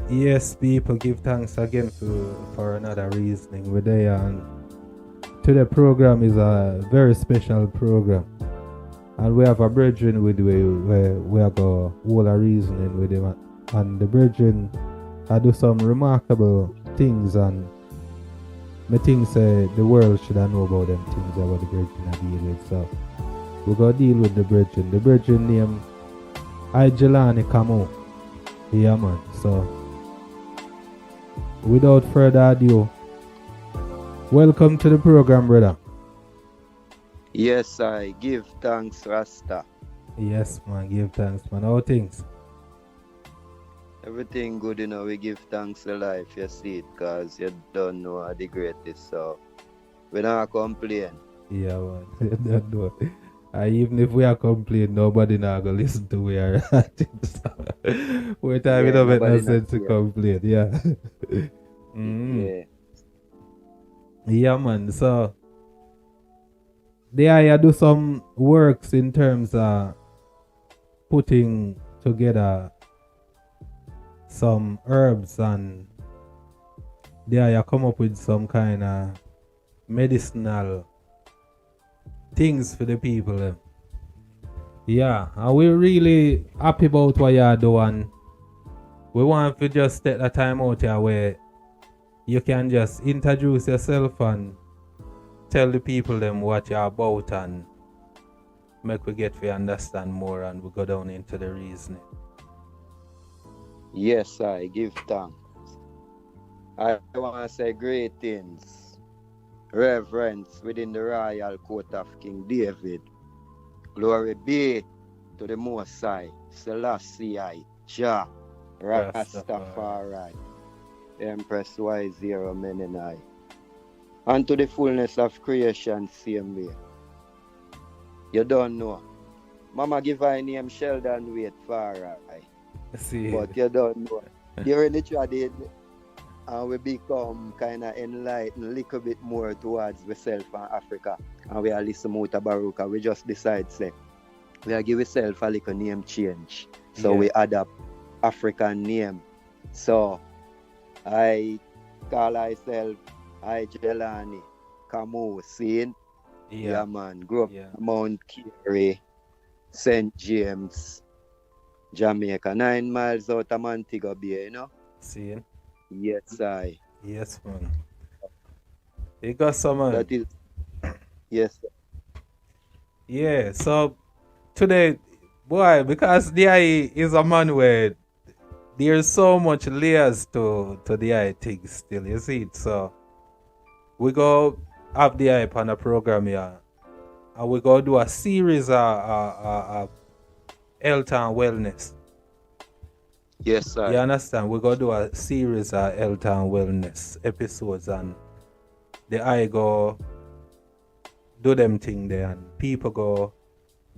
Yes, people, give thanks again for another reasoning. We're there, and today program is a very special program. And we have a brethren with where we are going to hold a reasoning with him. And the brethren I do some remarkable things, and me think say the world should know about them things about the brethren I deal with. So we're going to deal with the brethren. The brethren name Ijelani Kamu. Yeah, man. So without further ado, welcome to the program, brother. Yes, I give thanks, Rasta. Yes, man, give thanks, man. How things? Everything good, we give thanks to life, you see it, because you don't know are the greatest, so we don't complain. Yeah, man. You don't know. Even if we are complaining, nobody now gonna listen to we are at it. So, we time we don't make no sense to complain, yeah. Yeah. Yeah, man. So there I do some works in terms of putting together some herbs, and there I come up with some kind of medicinal things for the people. Yeah, and we're really happy about what you're doing. We want to just take the time out here where you can just introduce yourself and tell the people them what you're about, and make we get to understand more, and we go down into the reasoning. Yes, I give thanks. I want to say greetings, reverence within the royal court of King David. Glory be to the Most High, Selassie, Jah, Rastafari, Empress Y0 Menenai, and to the fullness of creation same way. You don't know. Mama give her name Sheldon Wait Farai. See. But you don't know. During the trade, we become kind of enlightened a little bit more towards ourselves and Africa. And we are listen more to Baruka. We just decide, say, we are give ourselves a little name change. So we adapt African name. So I call myself Ijelani Kamu, seen? Yeah, man. Grew up Mount Carey, St. James, Jamaica, 9 miles out of Montego Bay, See? Yes, I. Yes, man. You got some, man. That is. Yes. Yeah, so today, boy, because the eye is a man where there's so much layers to the eye thing still, you see it? So we go have the eye on a program here, and we go do a series of health and wellness. Yes, sir. You understand? We go do a series of health and wellness episodes, and the eye go do them thing there, and people go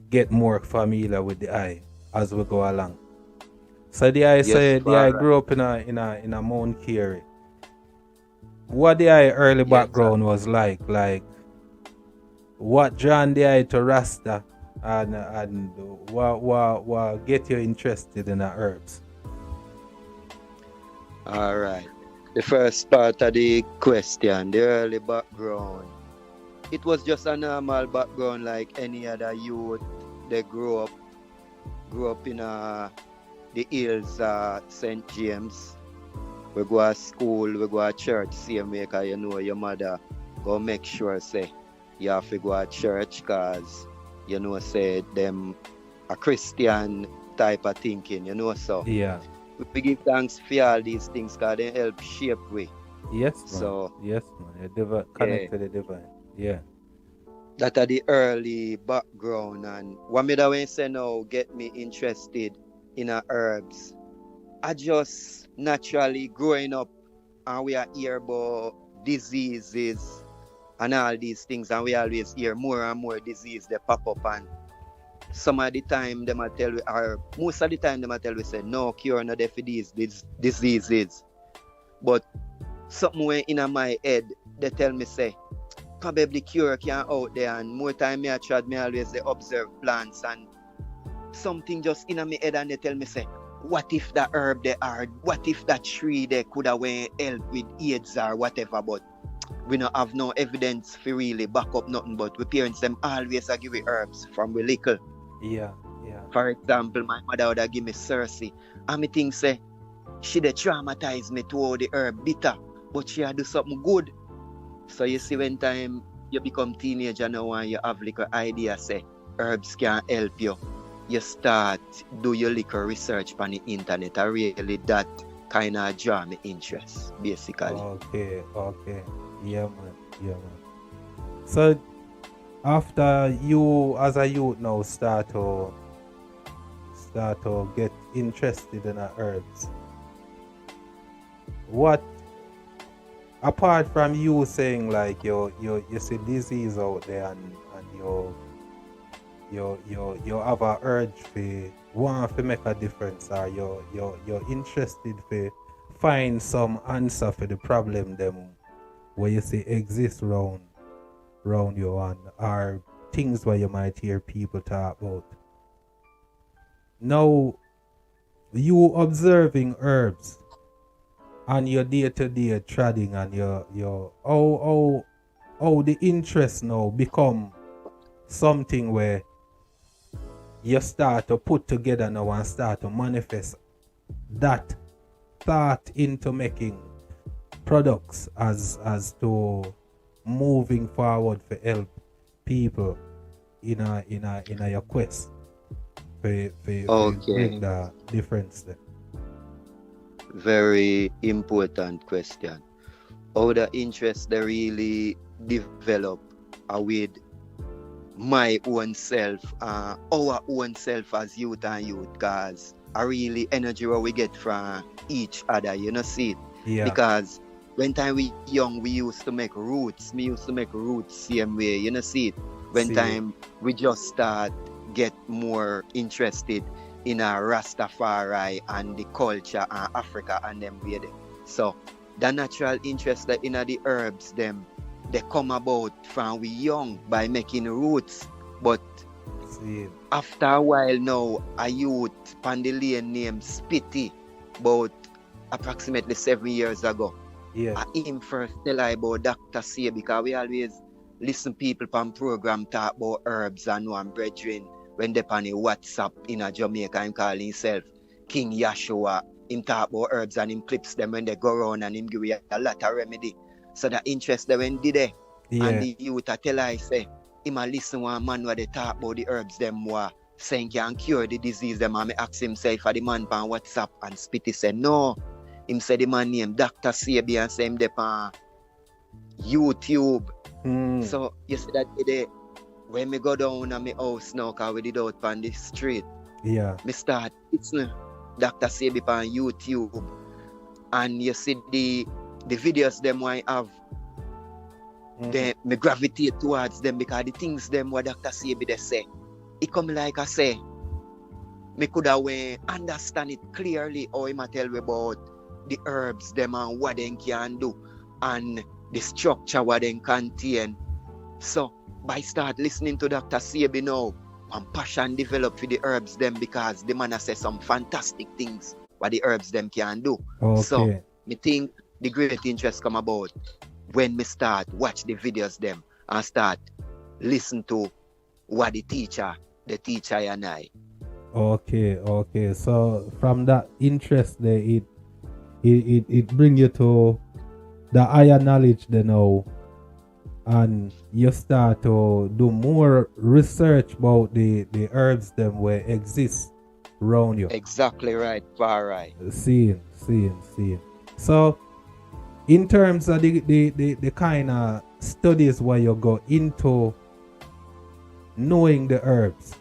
get more familiar with the eye as we go along. So the eye the eye grew up in a Mount Carey. What the eye early background was like what drawn the eye to Rasta, and what get you interested in the herbs? All right. The first part of the question, the early background. It was just a normal background like any other youth. They grew up in the hills St. James. We go to school, we go to church, same way, because your mother go make sure say you have to go to church, because say them a Christian type of thinking, so. Yeah. We give thanks for all these things because they help shape we. Yes, man. So, yes, man. You're connect to the divine. Yeah. That are the early background, and what me that say now get me interested in herbs. I just naturally growing up, and we are hear about diseases and all these things, and we always hear more and more disease they pop up, and some of the time them tell we, or most of the time them tell we say no cure no for these diseases. But something way in my head they tell me say probably cure can out there, and more time me always they observe plants, and something just in my head and they tell me say what if that herb they are, what if that tree they could have help with AIDS or whatever, but we don't have no evidence for really back up nothing, but we parents them always a give we herbs from we little. Yeah, yeah. For example, my mother would have give me Cersei, and me think say she dey traumatize me to all the herb bitter, but she a do something good. So you see when time you become teenager now and you have little idea say herbs can help you, you start do your little research on the internet, and really that kind of draw me interest basically. Okay. Yeah, man. So after you as a youth now start to get interested in the herbs, what, apart from you saying like you see disease out there and you have a urge to want to make a difference, or you're interested to find some answer for the problem them where you see exist round you, and are things where you might hear people talk about. Now you observing herbs and your day-to-day trading and your how the interest now become something where you start to put together now and start to manifest that thought into making products as to moving forward for help people in your quest for bring the difference there. Very important question. How the interest they really develop with my own self, our own self as youth and youth, because I really energy what we get from each other, you know, see it. Yeah. Because when time we young, we used to make roots. Me used to make roots same way, you know, see it. When time we just start get more interested in our Rastafari and the culture and Africa and them way there. So the natural interest that in the herbs them, they come about from we young by making roots. But after a while now, a youth Pandilian named Spitty, about approximately 7 years ago. Yeah. I him first tell I about Dr. C, because we always listen people on program talk about herbs and one brethren when they on the WhatsApp in a Jamaica, him call himself King Yashua. Him talk about herbs and him clips them when they go around and him give you a lot of remedy. So the interest they went did there. Yeah. And the youth I tell I say, him a listen one man where they talk about the herbs them were saying can cure the disease them, and me ask himself for the man on WhatsApp, and Spitty said no. Him said the man named Dr. Sabi and say him there on YouTube. So you see that today when me go down at my house now, cause we did out on the street. Yeah. Me start listening Dr. Sabi on YouTube, and you see the videos them I have. Then me gravitate towards them because the things them what Dr. Sabi they say, it come like I say, me could have understand it clearly how he might tell me about the herbs them and what they can do and the structure what they contain. So by start listening to Dr. Sabi now, and passion develop for the herbs them because the man has said some fantastic things what the herbs them can do. Okay. So me think the great interest come about when me start watch the videos them and start listen to what the teacher and I. Okay. So from that interest there, it bring you to the higher knowledge there now, and you start to do more research about the herbs them where exist around you. Exactly right, far right. Seeing. So in terms of the kind of studies where you go into knowing the herbs,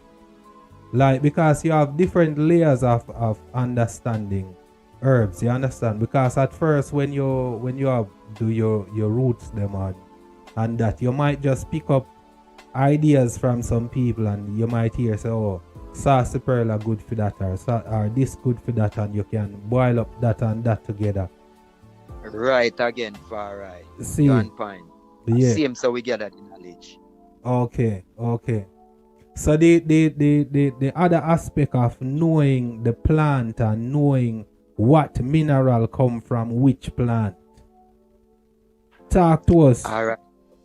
like because you have different layers of understanding herbs, you understand? Because at first when you have do your roots them and that you might just pick up ideas from some people, and you might hear say, oh, sarsaparilla good for that, or this good for that, and you can boil up that and that together. Right again, far right. See, on point. yeah. Same, so we get that knowledge. Okay. So the other aspect of knowing the plant and knowing what mineral come from which plant. Talk to us All right.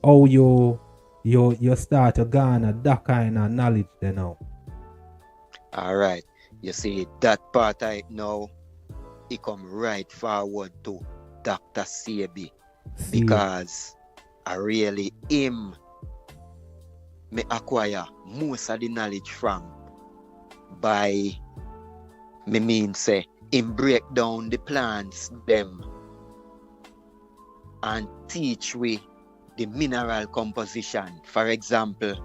how you start to garner that kind of knowledge then now. All right. You see that part I know it come right forward to Dr. Sebi See, because I really him me acquire most of the knowledge from by me mean say him break down the plants them and teach we the mineral composition. For example,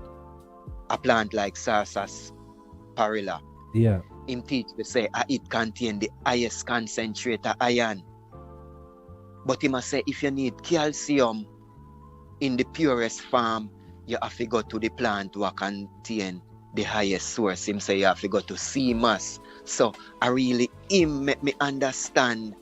a plant like sarsaparilla. yeah, Him teach we say it contain the highest concentrate of iron. But he must say if you need calcium in the purest form, you have to go to the plant who contain the highest source. Him say you have to go to sea moss. So I really him make me understand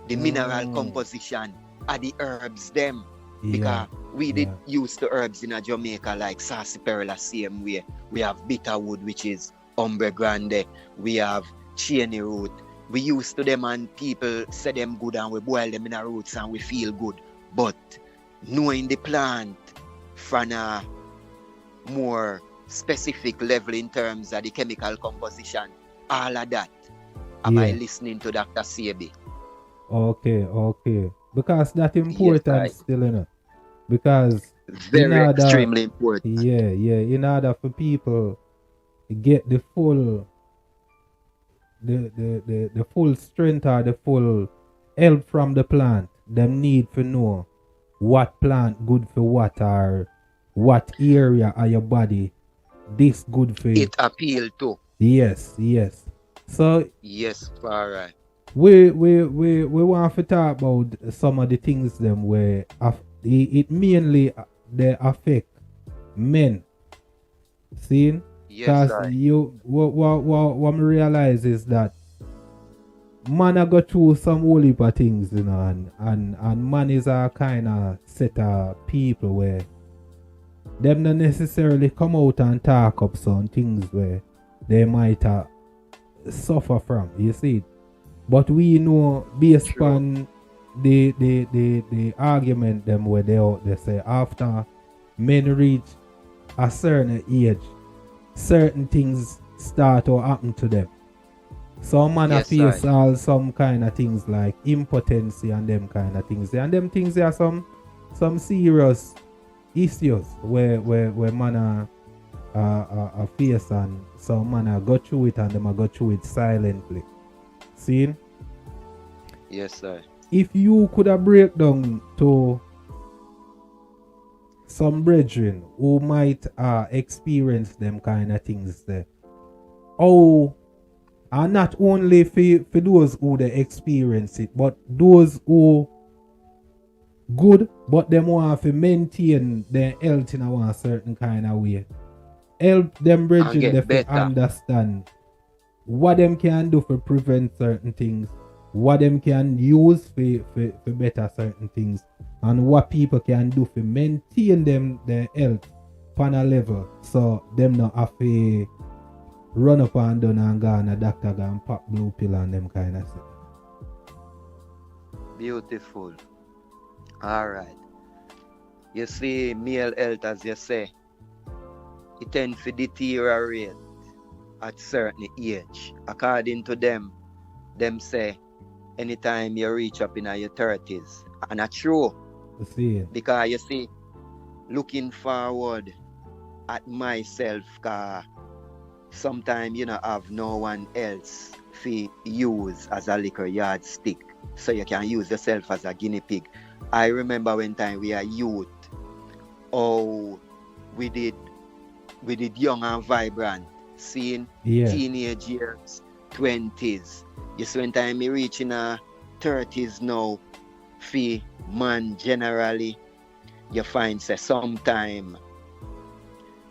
the mineral composition of the herbs them. Because we did use the herbs in a Jamaica like sarsaparilla same way. We have bitterwood, which is ombre grande. We have cheney root. We used to them and people say them good and we boil them in our roots and we feel good. But knowing the plant from a more specific level in terms of the chemical composition, all of that, am I listening to Dr. Sebi? Okay. Because that's important still, you know. Because very extremely important. Yeah. In order for people to get the full the full strength or the full help from the plant, them need to know what plant good for what or what area of your body this good for it appeal to. Yes. So yes, all right. We want to talk about some of the things them where it mainly they affect men. See? Yes, because what me realize is that man I go through some whole heap of things, you know, and man is a kind of set of people where them not necessarily come out and talk up some things where they might suffer from. You see? But we know based on the argument them where they say after men reach a certain age, certain things start to happen to them. Some man face all some kind of things like impotency and them kind of things. And them things are some serious issues where man are face and some man go through it and them go through it silently. See? Yes, sir. If you could have break down to some brethren who might experience them kind of things there, and not only for those who they experience it, but those who good, but them want to maintain their health in a certain kind of way. Help them brethren to understand what them can do for prevent certain things, what them can use for better certain things, and what people can do for maintain them their health on a level so them not have to run up and down and go and a doctor go and pop blue pill and them kind of stuff. Beautiful. Alright. You see, male health, as you say, it tends to deteriorate at certain age. According to them say anytime you reach up in your 30s. And that's true. Because you see, looking forward at myself, cause sometimes you know have no one else to use as a little yardstick. So you can use yourself as a guinea pig. I remember when time we are youth, we did young and vibrant, seeing teenage years, 20s. You see when time me reach in a 30s now, for man generally, you find say sometime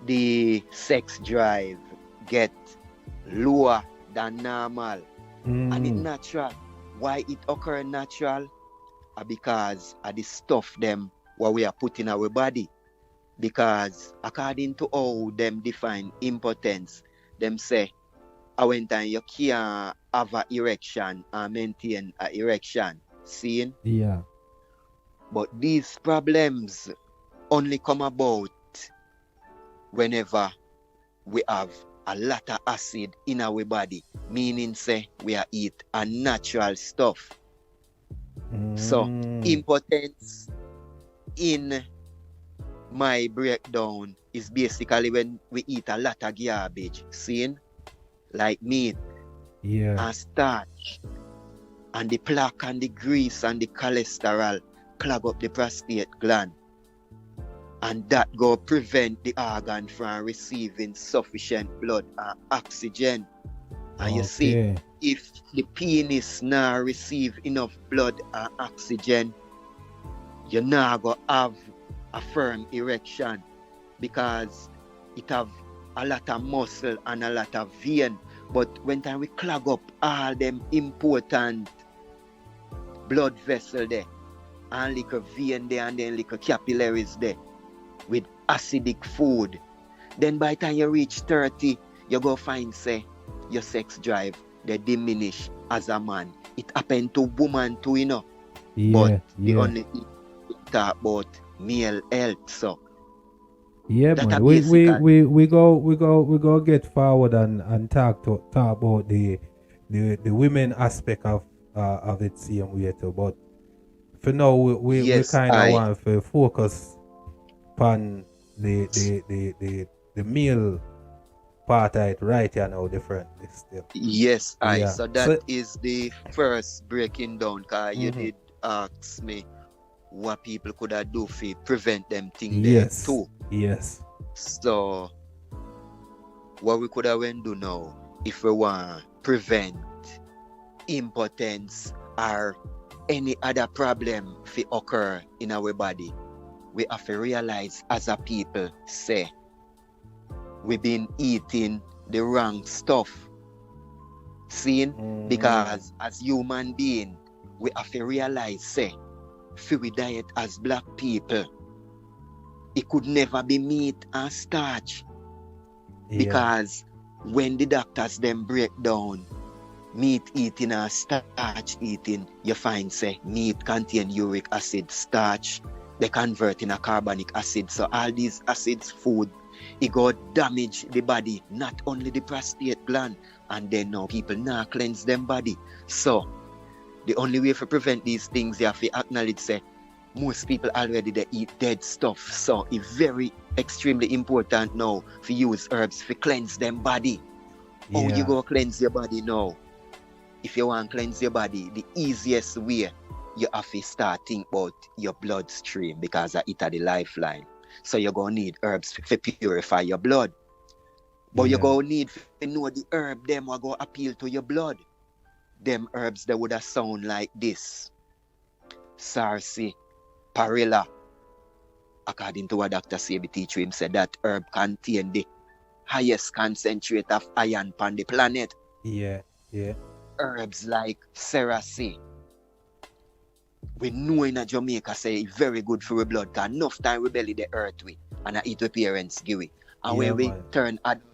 the sex drive get lower than normal. And it natural. Why it occur natural? Because of the stuff them what we are putting in our body. because according to how them define impotence, them say when time you can't have an erection and maintain an erection. Seeing? Yeah. But these problems only come about whenever we have a lot of acid in our body, meaning say we are eat a natural stuff. So impotence in my breakdown is basically when we eat a lot of garbage, seeing? Like meat and starch, and the plaque and the grease and the cholesterol clog up the prostate gland, and that go prevent the organ from receiving sufficient blood and oxygen. And you see, if the penis now receive enough blood and oxygen, you now go have a firm erection, because it have a lot of muscle and a lot of vein. But when time we clog up all them important blood vessel there, and little vein there, and then little capillaries there with acidic food, then by the time you reach 30, you go find say your sex drive they diminish as a man. It happen to woman too, you know. But the only thing we talk about male health. So yeah, man. We go get forward and talk about the women aspect of it same way too. But for now we kind of want to focus on the male part of it right here now differently still. Yes, so that is the first breaking down, because you did ask me what people could have do to prevent them things there too. Yes. So what we could have do now, if we want to prevent impotence or any other problem to occur in our body, we have to realize as a people, say, we've been eating the wrong stuff. Seeing? Because as human being, we have to realize, say, for we diet as black people, it could never be meat and starch. Because when the doctors then break down meat eating and starch eating, you find say meat contain uric acid, starch they convert in a carbonic acid. So all these acids food, it go damage the body, not only the prostate gland, and then now people now cleanse them body. So the only way to prevent these things, you have to acknowledge say most people already they eat dead stuff. So it's very extremely important now to use herbs to cleanse them body. How you go cleanse your body now? If you want to cleanse your body, the easiest way, you have to start think about your bloodstream, because it's the lifeline. So you're going to need herbs to purify your blood. But you're going to need to know the herb them will go appeal to your blood. Them herbs that would have sound like this: sarsi, parilla. According to what Dr. Sebi teacher him said, that herb contain the highest concentrate of iron on the planet. Herbs like serasi, we know in Jamaica say it's very good for the blood, because enough time we belly the earth with and I eat the parents give it. And when we turn adult,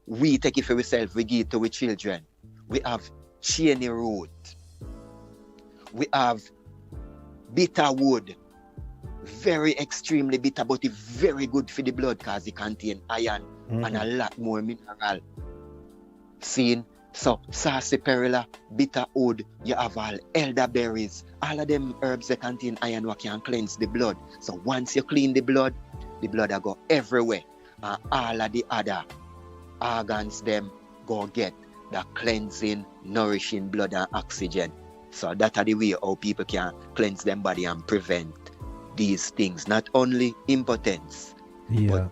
we take it for ourselves, we give it to our children. We have cheney root, we have bitter wood, very extremely bitter, but it's very good for the blood because it contains iron and a lot more mineral. Seeing? So sarsaparilla, bitter wood, you have all elderberries, all of them herbs that contain iron what can cleanse the blood. So once you clean the blood will go everywhere, and all of the other organs them go get the cleansing, nourishing blood and oxygen. So that's the way how people can cleanse them body and prevent these things, not only impotence, but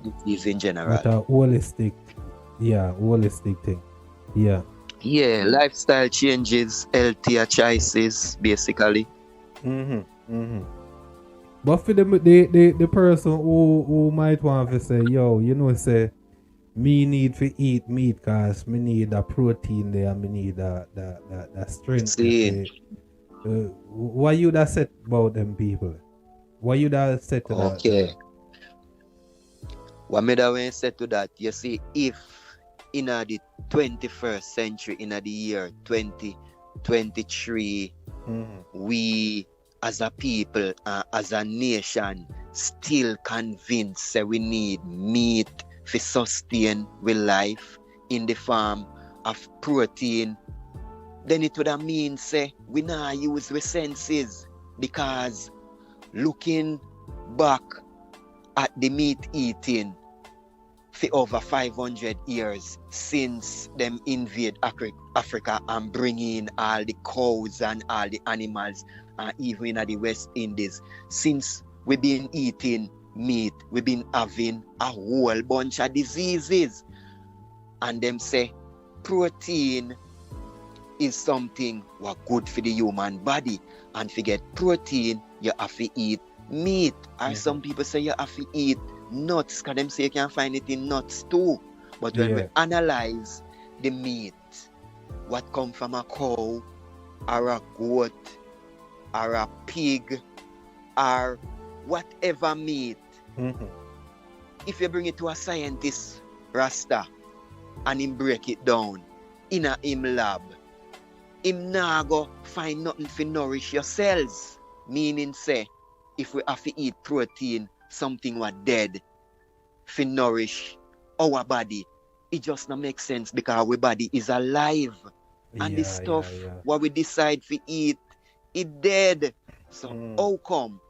disease in general. But a holistic thing. Lifestyle changes, healthier choices, basically. But for the person who might want to say, say, me need to eat meat because me need the protein there, me need the strength. What you that said about them people? What you that said to that? What me da when say to that, you see, if in the 21st century, in the year 2023, we as a people, as a nation, still convinced that we need meat to sustain with life in the form of protein, then it would mean say we now use the senses, because looking back at the meat eating for over 500 years since them invade Africa and bring in all the cows and all the animals, and even at the West Indies, since we've been eating meat, we've been having a whole bunch of diseases. And them say protein is something what good for the human body, and to get protein you have to eat meat, or some people say you have to eat nuts, because them say you can find it in nuts too. But when we analyze the meat, what come from a cow or a goat or a pig or whatever meat, if you bring it to a scientist Rasta and him break it down in a him lab, him nah go find nothing to nourish your cells. Meaning say, if we have to eat protein, something was dead, to nourish our body, it just not make sense, because our body is alive. And the stuff what we decide to eat, it dead. So how come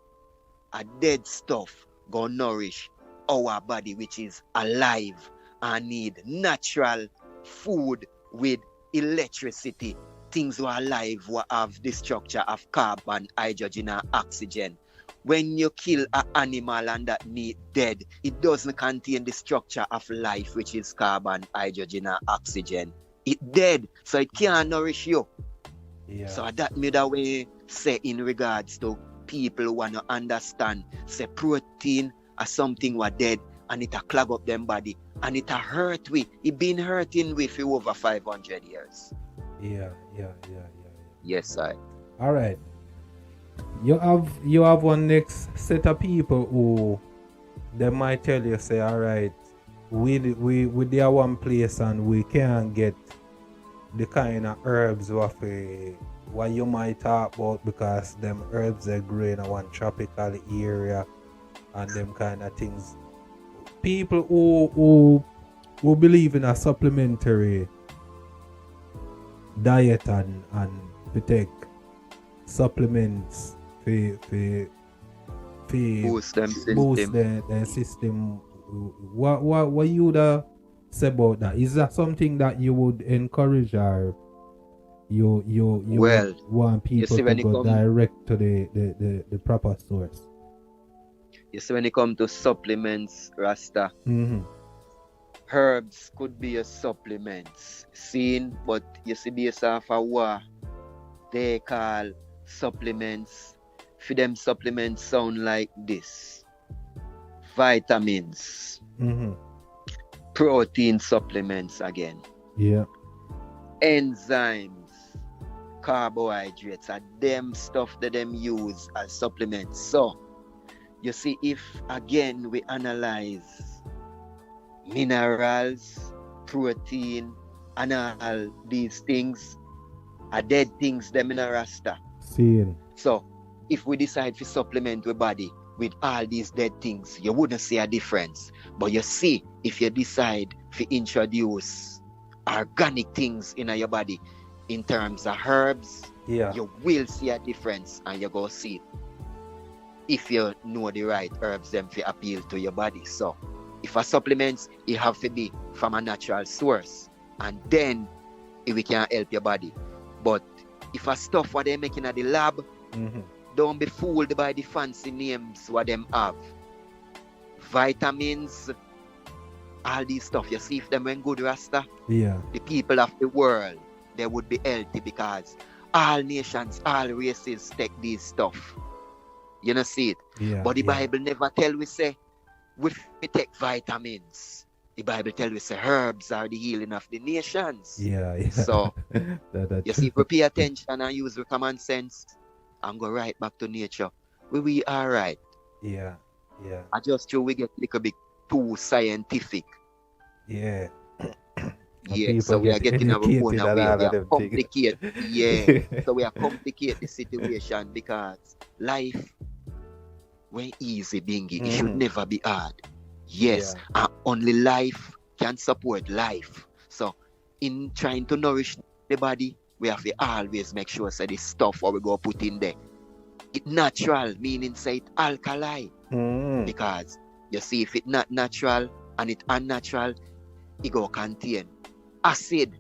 a dead stuff go nourish our body, which is alive and need natural food with electricity, things were alive, what have the structure of carbon, hydrogen and oxygen. When you kill an animal and that meat dead, it doesn't contain the structure of life, which is carbon, hydrogen and oxygen. It dead, so it can't nourish you. So that me that way say in regards to people who want to understand, say protein is something what dead, and it a clog up them body, and it a hurt we. It been hurting we for over 500 years. Yes, I. All right. You have one next set of people who they might tell you, say, all right, we there one place and we can't get the kind of herbs what you might talk about, because them herbs are growing in one tropical area and them kind of things. People who believe in a supplementary diet and to take supplements to boost their system. What you would say about that? Is that something that you would encourage, or you want people to go direct to the proper source? You see, when it comes to supplements, Rasta, herbs could be a supplements seen, but you see, based off of what they call supplements, for them supplements sound like this: vitamins, protein supplements again, enzymes, carbohydrates, and them stuff that them use as supplements. So you see, if again we analyze minerals, protein, and all these things are dead things them in a Rasta. So if we decide to supplement our body with all these dead things, you wouldn't see a difference. But you see, if you decide to introduce organic things in your body in terms of herbs, you will see a difference, and you go see it if you know the right herbs them to appeal to your body. So if a supplements, it have to be from a natural source, and then we can help your body. But if a stuff what they making at the lab, don't be fooled by the fancy names what them have. Vitamins, all these stuff, you see if them went good, Rasta, the people of the world, they would be healthy, because all nations, all races take these stuff. You know, see it. But the Bible never tell we say we take vitamins. The Bible tell we say herbs are the healing of the nations. So you see, if we pay attention and use the common sense and go right back to nature, we are right. I just feel we get a little bit too scientific. Yeah. And Yeah, people so we are get getting our own educated and way. all We of are them things. complicate. Yeah. So we are complicate the situation because life when easy, Bingy. It should never be hard. Yes, Yeah. and only life can support life. So in trying to nourish the body, we have to always make sure say the stuff what we go put in there. It natural, meaning say it alkali. Because you see if it not natural and it unnatural, it go contain acid.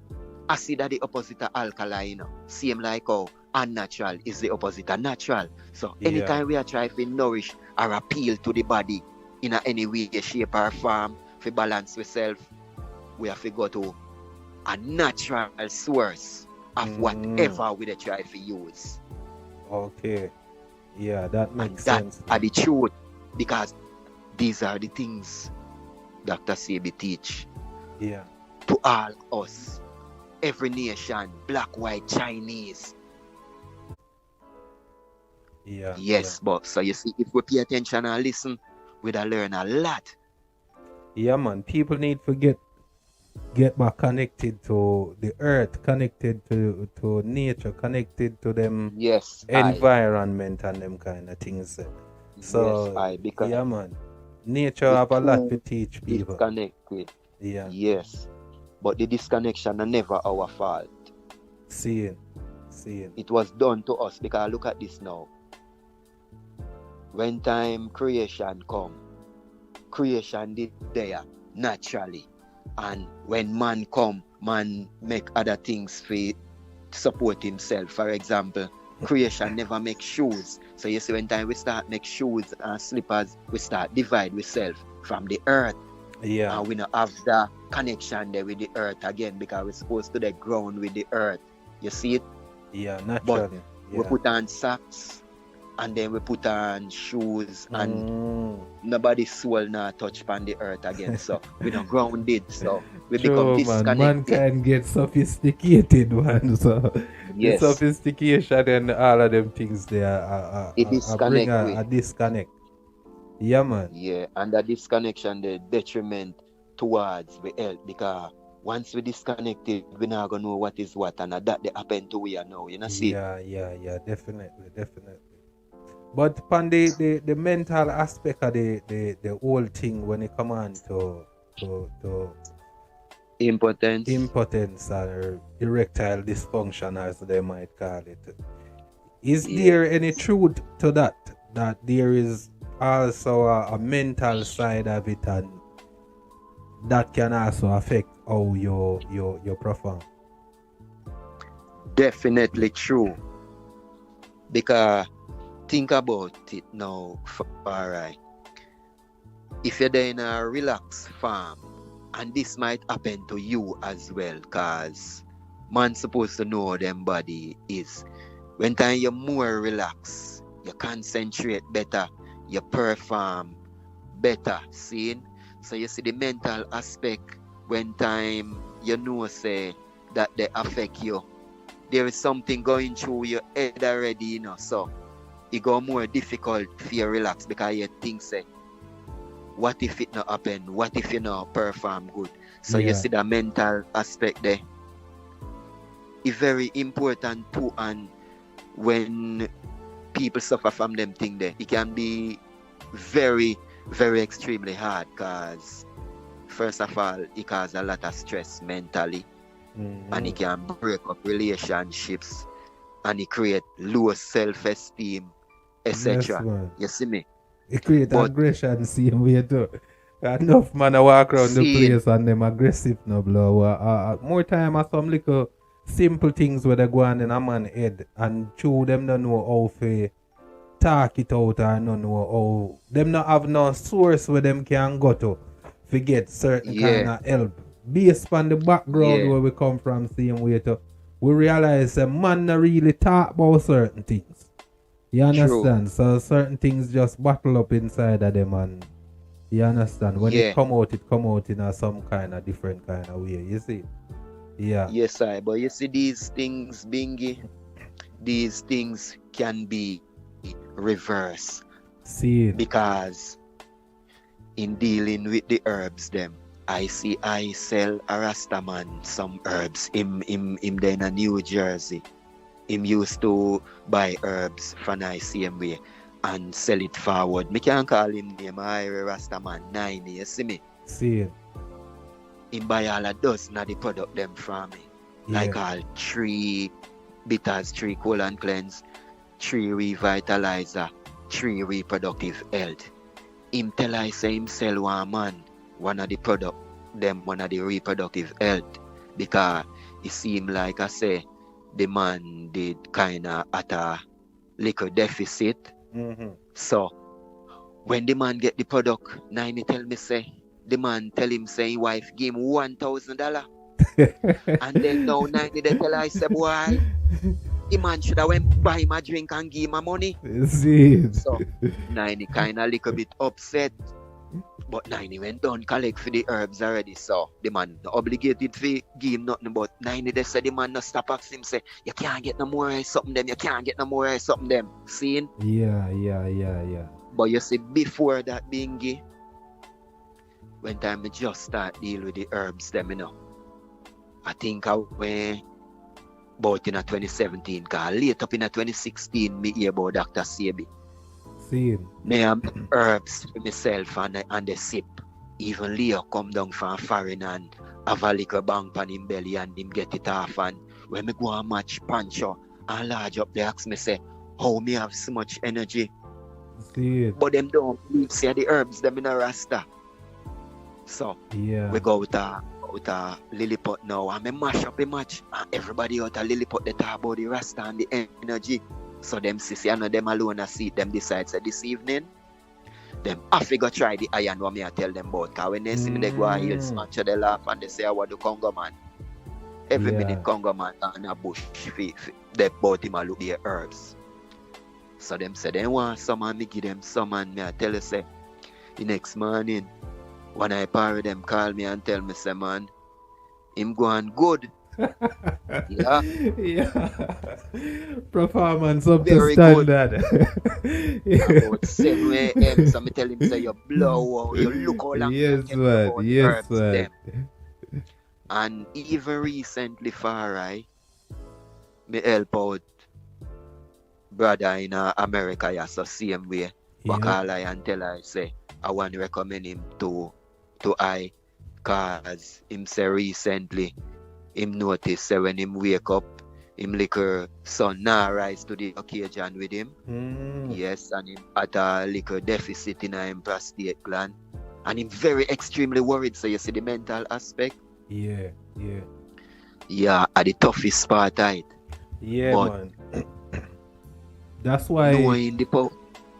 Acid are the opposite of alkali, Same like how unnatural is the opposite of natural. So Yeah. anytime we are trying to nourish or appeal to the body in any way, shape or form, to balance ourselves, we have to go to a natural source of whatever we dey try to use. Okay. Yeah, that And makes that sense. are the truth. Because these are the things Dr. Sebi teach Yeah. to all us. Every nation, black, white, Chinese. Yeah. Yes, but so you see, if we pay attention and listen, we'd learn a lot. Yeah, man. People need to get back connected to the earth, connected to nature, connected to them Yes, environment and them kind of things. So because yeah, man. Nature we have a lot to too teach people. disconnected. Yeah. Yes, but the disconnection are never our fault. Seeing. It was done to us because look at this now. When time creation come, creation did there naturally, and when man come, man make other things for support himself. For example, creation never make shoes. So you see, when time we start make shoes and slippers, we start divide ourselves from the earth. Yeah. And we not have the connection there with the earth again because we're supposed to the ground with the earth. You see it? Yeah, naturally. But we put on socks and then we put on shoes and nobody's soul not touch upon the earth again. So we don't grounded. So we become disconnected. Man can get sophisticated, man. So yes. The sophistication and all of them things there bring a disconnect. Yeah, man. Yeah, and that disconnection, the detriment towards the health because once we disconnected, we're not gonna know what is what, and that they happen to we are now. You know, see? Yeah, definitely. But upon the mental aspect of the whole thing when it come on to impotence or erectile dysfunction, as they might call it, is there any truth to that there is also a mental side of it, and that can also affect how you perform? Definitely true. Because think about it now, alright. If you're there in a relaxed farm, and this might happen to you as well, cause man's supposed to know how them body is. When time you're more relaxed, you concentrate better, you perform better, seeing? So you see the mental aspect when time you know say that they affect you. There is something going through your head already, so it go more difficult for you relax because you think say, what if it not happen? What if you not perform good? So you see the mental aspect there. It's very important too, and when people suffer from them thing there, it can be very, very extremely hard because first of all, it causes a lot of stress mentally, and it can break up relationships, and it create low self-esteem, etc. Yes, you see me? It create aggression same way too. Enough man I walk around the place and them aggressive no blow. More time at some little simple things where they go on in a man head and two them don't know how to talk it out or don't know how them not have no source where them can go to get certain kind of help. Based on the background where we come from same way too. We realize a man not really talk about certain things. You understand? So certain things just bottle up inside of them, and you understand? When it come out in some kind of different kind of way. You see? Yeah. Yes, but you see these things, Bingy, these things can be reversed. See. Because in dealing with the herbs them. I see I sell a Rastaman some herbs. Him then in New Jersey. Him used to buy herbs from I same way and sell it forward. Me can't call him name I Rastaman 90, you see me? See it. Him buy all a dozen of the product them from me. Like Yeah. all 3 bitters, 3 colon cleanse, 3 revitalizer, 3 reproductive health. Him tell I say him sell one man one of the product them one of the reproductive health because it seem like I say the man did kinda at a little deficit. Mm-hmm. So when the man get the product, Nine tell me say the man tell him say his wife give him $1,000. And then now 90 they tell I say boy, the man should have went buy him a drink and give him a money. See it. So 90 kinda little bit upset. But 90 went down collect for the herbs already. So the man not obligated to give him nothing, but 90 they said the man not stop asking him say you can't get no more something them, you can't get no more something them. Seeing? Yeah. But you see before that bingy, when time I just start deal with the herbs them, you know. I think I went about in a 2017, cause late up in a 2016 me hear about Dr. Sebi. See it. Me am herbs for myself and the sip. Even Leo come down from foreign and have a little bang pan him belly and him get it off, and when me go and match Pancho and large up they ask me say how me have so much energy. See it. But them don't believe say the herbs them in a rasta. So Yeah. we go with a Lilliput now and me mash up the match and everybody out of Lilliput they talk about the rasta and the energy. So them sissy and them alone a see them decide say this evening them have to go try the iron what me I tell them about, cause when they see me they go a hill smash they laugh and they say I want the Congo man. Every Yeah. minute Congo man and a bush they bought him a look the herbs. So them say they want some and me give them some, and me I tell you say the next morning when I party them call me and tell me say man him going good. Yeah. Yeah. Performance up Very to good. standard. About 7 a.m. So me tell him say you blow out, you look how long Yes, you man. about Yes, herbs man. them. And even recently far I me help out brother in America, yeah, so same way. But Yeah. call I and tell I say I want to recommend him to I, cause him say recently him notice say when him wake up him liquor sun now rise to the occasion with him. Yes, and him at a little deficit in him prostate gland. And him very extremely worried. So you see the mental aspect. Yeah. Yeah, at the toughest part of it. Yeah, But man. That's why. knowing the power.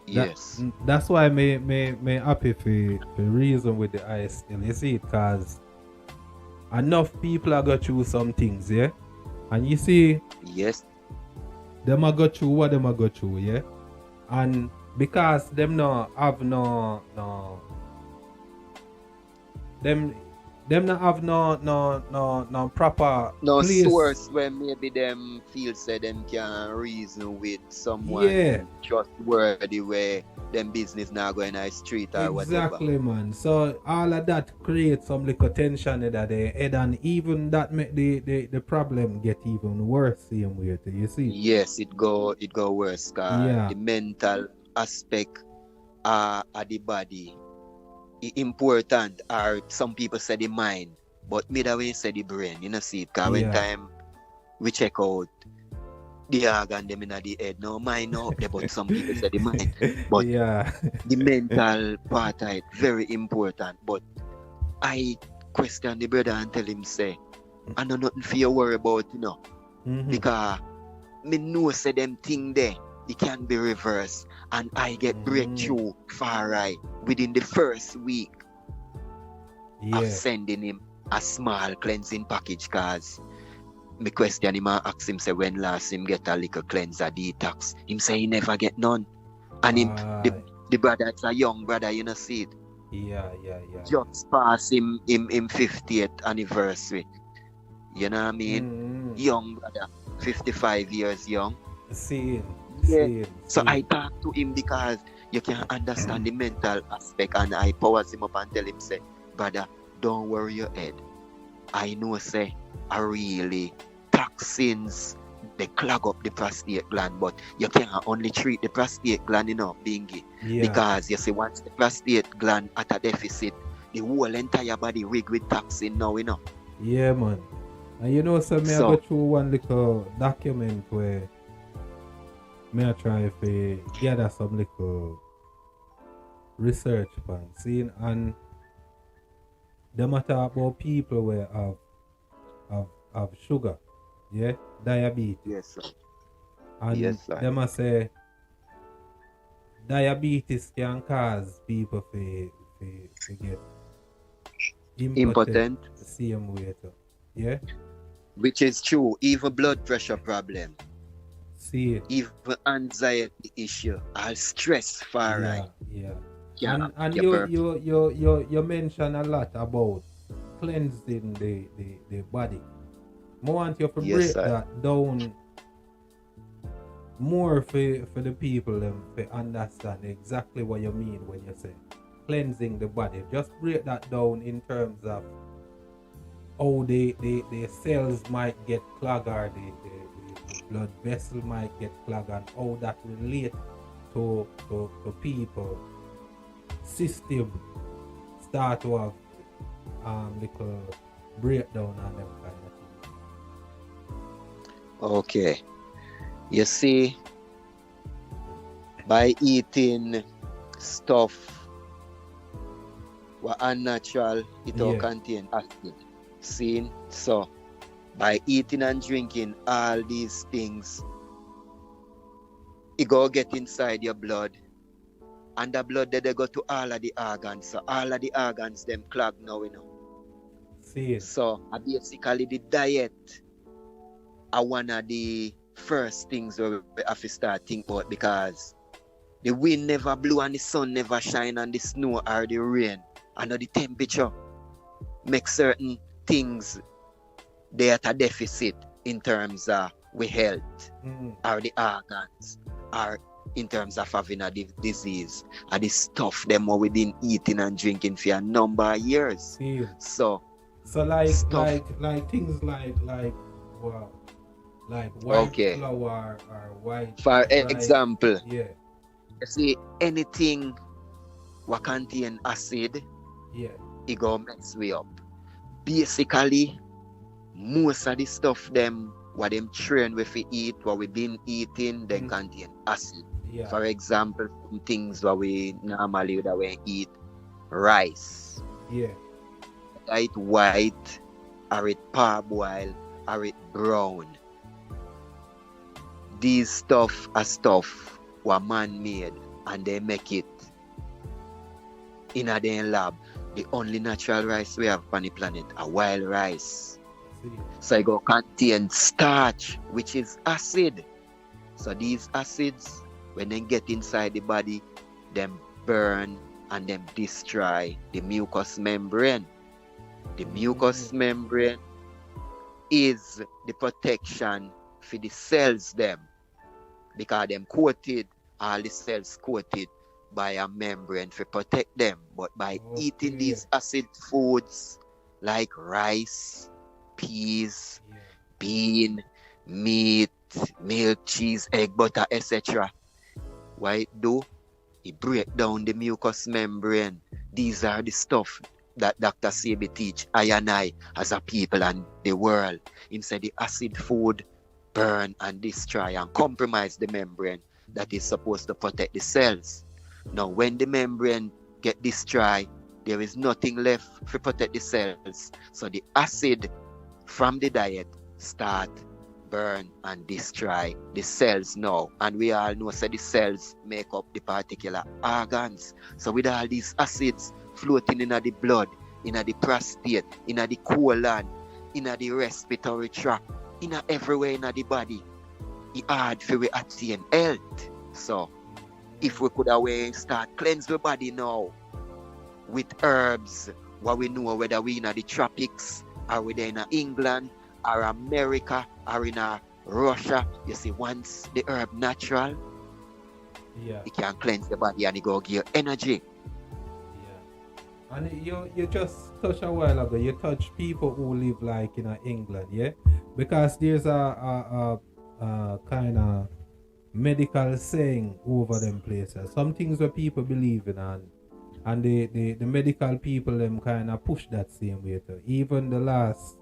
Yes. That's why me happy for reason with the ice still. You see it, cause enough people are go through some things, yeah. And you see, Yes. them a go through what them a go through, yeah. And because them no have no them not have no proper No place. source where maybe them feel say them can reason with someone Yeah. trustworthy where them business now going on the street or whatever. Exactly, man. So all of that creates some little tension in that they head, and even that make the problem get even worse. Same way, too, you see. Yes, it go worse. Yeah. The mental aspect of the body important, or some people say the mind, but me that way say the brain. You know, see it, cause when Yeah. time we check out the organ them in the head, no mind no up there, but some people say the mind. But Yeah. the mental part of it very important. But I question the brother and tell him say I know nothing for you worry about, you know. Mhm. Because me know say them thing there it can be reversed, and I get breakthrough far right within the first week of Yeah. sending him a small cleansing package, cause me question him and ask him say when last him get a little cleanser detox. Him say he never get none. And him the brother, it's a young brother, you know, see it. Yeah. Just pass him 50th anniversary. You know what I mean? Young brother, 55 years young. See, Yeah. See, So see. I talk to him because you can understand the mental aspect, and I powers him up and tell him, say, brother, don't worry your head. I know, say, are really toxins, they clog up the prostate gland, but you can only treat the prostate gland, bingy. Yeah, Because you see, once the prostate gland at a deficit, the whole entire body rig with toxin now. yeah, man. And you know, so me I go So, through one little document where me I try to gather some little research upon seeing, and them a talk about people where have sugar, yeah, diabetes, yes, sir. and Yes, sir. them a say diabetes can cause people to get impotent Impotent, the same way too. Yeah, which is true. Even blood pressure problem, see, even anxiety issue, all stress far right. yeah. Yeah, And yeah, you mention a lot about cleansing the body. I want you to yes, break sir. that down more for the people them to understand exactly what you mean when you say cleansing the body. Just break that down in terms of how the cells might get clogged, or the blood vessel might get clogged, and how that relate to people system start to have little breakdown and them kind of things. Okay. You see, by eating stuff what unnatural, it all Yeah, contain acid. See? So, by eating and drinking all these things, it go get inside your blood. And the blood they go to all of the organs. So all of the organs them clog now. see it. So basically the diet are one of the first things where we have to start think about, because the wind never blew and the sun never shine and the snow or the rain and the temperature make certain things they at a deficit in terms of we health or the organs, or in terms of having a disease, and the stuff them what we been eating and drinking for a number of years. See it. So like stuff. like things like wow, like white Okay. flour or white For rice. example, Yeah, you see anything what contain acid, yeah. it go mess we up. Basically, most of the stuff them what them train with we eat, what we been eating, then contain acid. Yeah. For example, some things what we normally would we eat, rice. Yeah. It white, or it parboiled, or it brown. These stuff are stuff were man-made, and they make it in a their lab. The only natural rice we have on the planet, a wild rice. So it go contain starch, which is acid. So these acids, when they get inside the body, them burn and them destroy the mucous membrane. The mucous membrane is the protection for the cells them, because them coated, all the cells coated by a membrane to protect them. But by eating these acid foods like rice, peas, bean, meat, milk, cheese, egg, butter, etc., what it do? It break down the mucous membrane. These are the stuff that Dr. Sebi teach I and I as a people and the world. Him say the acid food burn and destroy and compromise the membrane that is supposed to protect the cells. Now when the membrane get destroyed, there is nothing left to protect the cells. So the acid from the diet start burn and destroy the cells now. And we all know that the cells make up the particular organs. So with all these acids floating in the blood, in the prostate, in the colon, in the respiratory tract, in everywhere in the body, it's hard for we attain health. So if we could start cleanse the body now with herbs, what we know, whether we in the tropics or whether in England or America or in Russia, you see, once the herb natural, Yeah. It can cleanse the body and it go give you energy. Yeah. And you just touched a while ago. You touched people who live like in England, yeah, because there's a kind of medical saying over them places. Some things where people believe in, and the medical people them kind of push that same way too. Even the last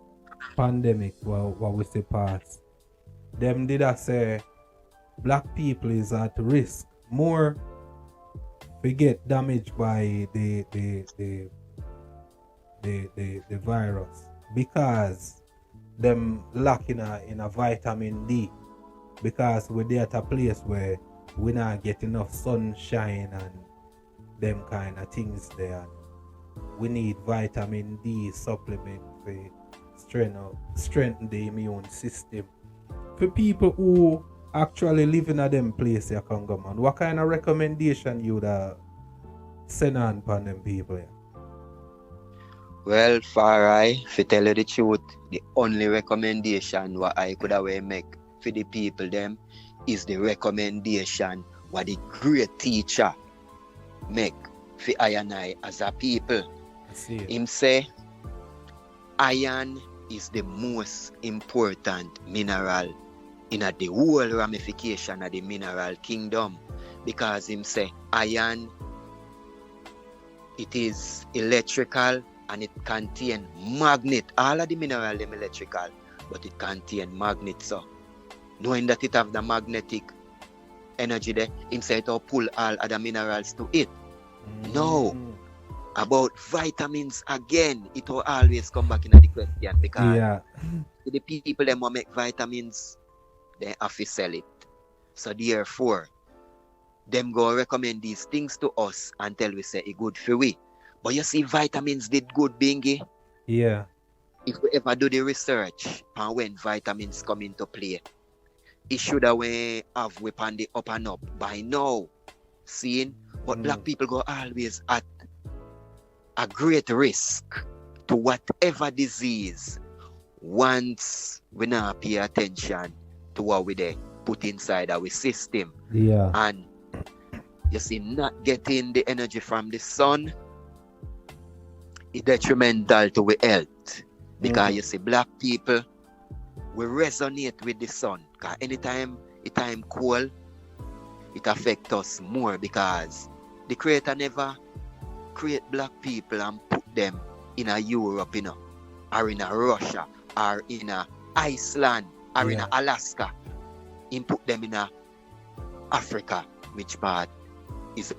pandemic, what we say pass, them did I say black people is at risk more to get damaged by the virus because them lack in a vitamin D, because we're there at a place where we not get enough sunshine and them kind of things there. We need vitamin D supplement to strengthen the immune system. For people who actually live in a them place, ya Congo man, what kind of recommendation you would send on upon them people? Yeah? Well, for I, to tell you the truth, the only recommendation what I could have make for the people them is the recommendation what the great teacher make for I and I as a people. Him say, iron is the most important mineral in the whole ramification of the mineral kingdom, because him say iron, it is electrical and it contain magnet. All of the mineral them electrical, but it contain magnet. So knowing that it have the magnetic energy there, him say it will pull all other minerals to it. No. About vitamins again, it will always come back in the question, because the people them will make vitamins, they have to sell it. So therefore, them go recommend these things to us until we say it good for we. But you see, vitamins did good, Bingy. Yeah. If we ever do the research and when vitamins come into play, it should have on the up and up by now. Seeing, but black people go always at a great risk to whatever disease once we not pay attention to what we they put inside our system. Yeah. And you see, not getting the energy from the sun is detrimental to our health, because you see, black people, we resonate with the sun, because anytime it time cold, it affects us more, because the creator never create black people and put them in a Europe, or in a Russia, or in a Iceland, or in a Alaska. He put them in a Africa, which part is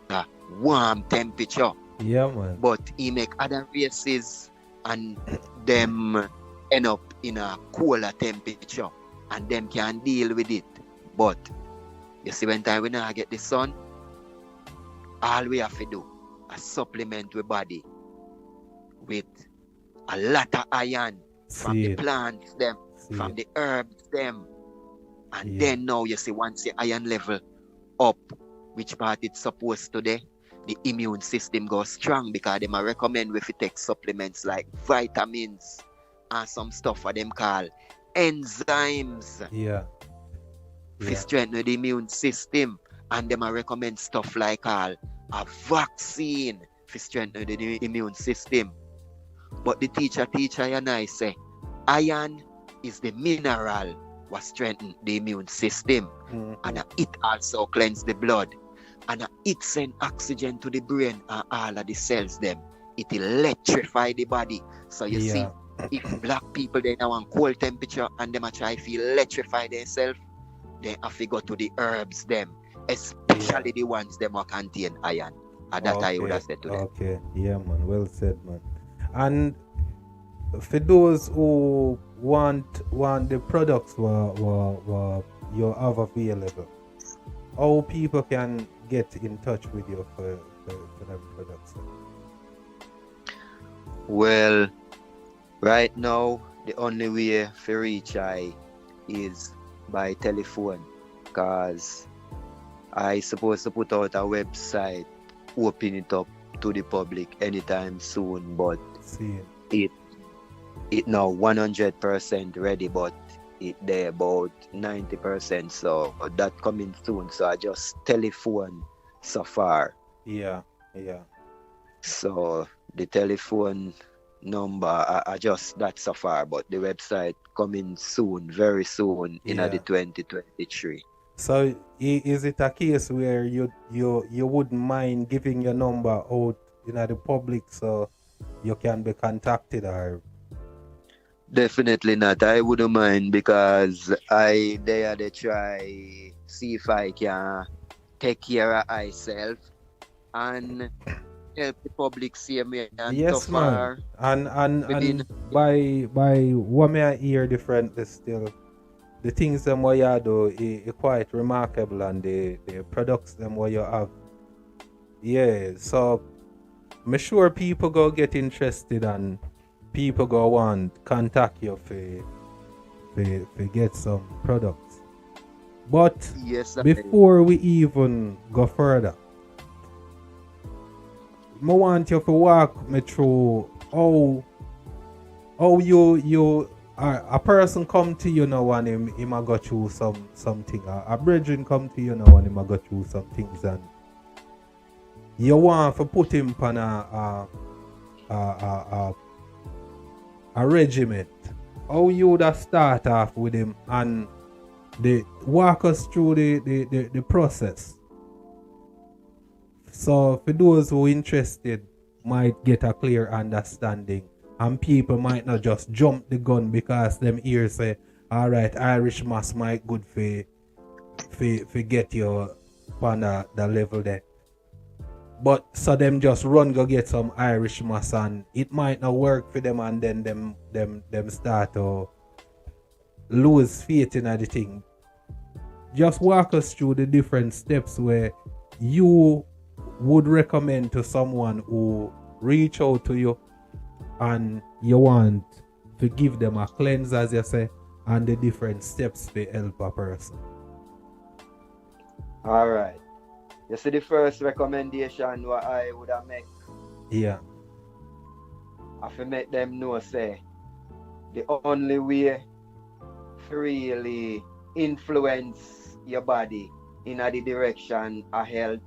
a warm temperature. Yeah, man. But he make other races and them end up in a cooler temperature, and them can deal with it. But you see, when time we now get the sun, all we have to do is supplement our body with a lot of iron from the plants them, from the herbs them. And then now you see, once the iron level up, which part it's supposed to do, the immune system goes strong, because them recommend we take supplements like vitamins and some stuff for them called enzymes. To strengthen the immune system. And them recommend stuff like a vaccine to strengthen the immune system. But the teacher and I say, iron is the mineral what strengthen the immune system. And it also cleanse the blood. And it send oxygen to the brain and all of the cells them. It electrify the body. So you see, if black people they now want cold temperature and them try to electrify themselves, they have to go to the herbs them, especially the ones them what contain iron. And that I would have said to them. Okay, yeah, man. Well said, man. And for those who want the products what you have available, how people can get in touch with you for them products? Well, right now the only way for reach I is by telephone, because I supposed to put out a website, open it up to the public anytime soon, but it now 100% ready, but it there about 90%. So that coming soon. So I just telephone so far. Yeah. So the telephone number I just that so far, but the website coming soon, very soon in the Yeah. 2023. So is it a case where you wouldn't mind giving your number out in the public so you can be contacted, or? Definitely not. I wouldn't mind because I there they try see if I can take care of myself and help the public see me and so Yes, man. far And within by what may I hear differently still, the things them what you do is quite remarkable, and the products them what you have. Yeah, so me sure people go get interested, and people go want contact you for get some products. But yes before we even go further, I want you to walk me through how you a person come to you now and him a go through something. A brethren come to you now and him a go through some things, and you want to put him on a regiment. How you would start off with him and walk us through the process. So for those who interested might get a clear understanding, and people might not just jump the gun because them ears say, all right, Irish mass might good for get you on the level there. But so them just run go get some Irish mass, and it might not work for them, and then them start to lose faith in the thing. Just walk us through the different steps where you would recommend to someone who reach out to you and you want to give them a cleanse, as you say, and the different steps to help a person. all right. You see the first recommendation what I would have make. Yeah. I fi make them know say the only way to really influence your body in the direction of health,